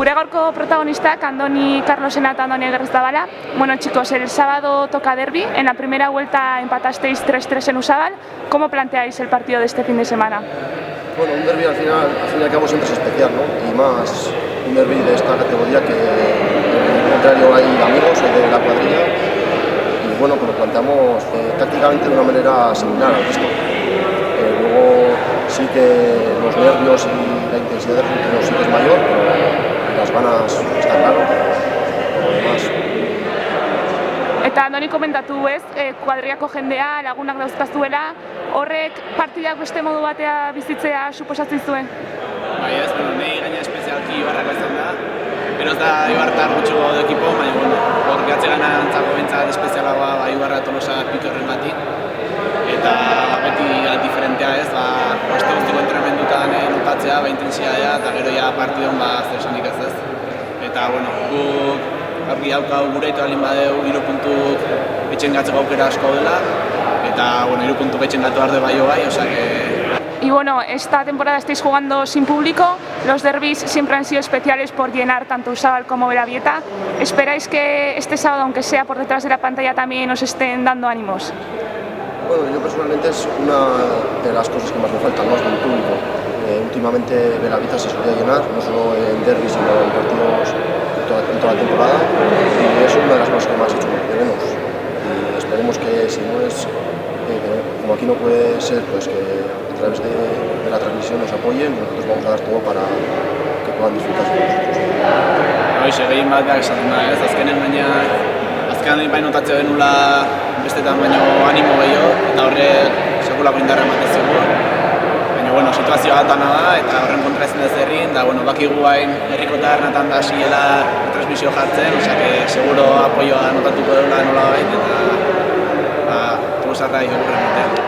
Gure gaurko protagonistak Andoni Carlosena eta Andoni Aguirrezabala. Bueno, chicos, el sábado toca derbi. En la primera vuelta empatasteis 3-3 en Usabal. ¿Cómo planteáis el partido de este fin de semana? Bueno, un derbi al fin y al cabo siempre es especial, ¿no? Y más un derbi de esta categoría que al contrario hay amigos de la cuadrilla y bueno, pues lo planteamos tácticamente de una manera similar al resto. Luego sí que los nervios y la intensidad del partido sí que es mayor, pero las ganas está claro. Por lo demás. Eta Andoni komentatu ez, kuadriako jendea, lagunak dauzkazuela, horrek partidak beste modu batea bizitzea suposatzen zuen? Bai ez, nahi gaina espezialki Ibarrako izan da, pero ez da Ibartar gutxo de equipo, baina bueno, hor gehatzegana antzako bentsat espezialagoa Ibarra Tolosa pikorren batik. Eta beti diferentea ez, beste guztiko entrenamendutan notatzea, intensidadea eta gero ja partidon zer esanik ez. Eta bueno, guk argi daukau gure eta alin badeu 3 puntuk etxen gatzeko aukera asko dela eta bueno, 3 puntuk etxen gatu arde bai, osea que... Y bueno, esta temporada estáis jugando sin público, los derbis siempre han sido especiales por llenar tanto Usabal como Belavieta. ¿Esperáis que este sábado, aunque sea por detrás de la pantalla, también os estén dando ánimos? Bueno, yo personalmente es una de las cosas que más me faltan, ¿no? Del público. Últimamente Belavieta se solía llenar, no solo en derbis, sino en partidos en toda la temporada, y es una de las cosas que más he hecho de menos. Y esperemos que si no es, como aquí no puede ser, pues que a través de la transmisión nos apoyen y nosotros vamos a dar todo para que puedan disfrutar de nosotros. Hoxe, gehien bat behar esaten da, ez azkenen baina azkenan bai notatzea denula bestetan baino animo gehiago eta horrek sekulako indarra ematen zigur. Baina bueno, situazioa batana da eta horren kontra ezin ez herrin, da bueno, bakigu hain herrikotar natan da hasiela transmisio jartzen, osea que seguro apoioa notatuko dela nola baita eta Tolosarra igurren batean.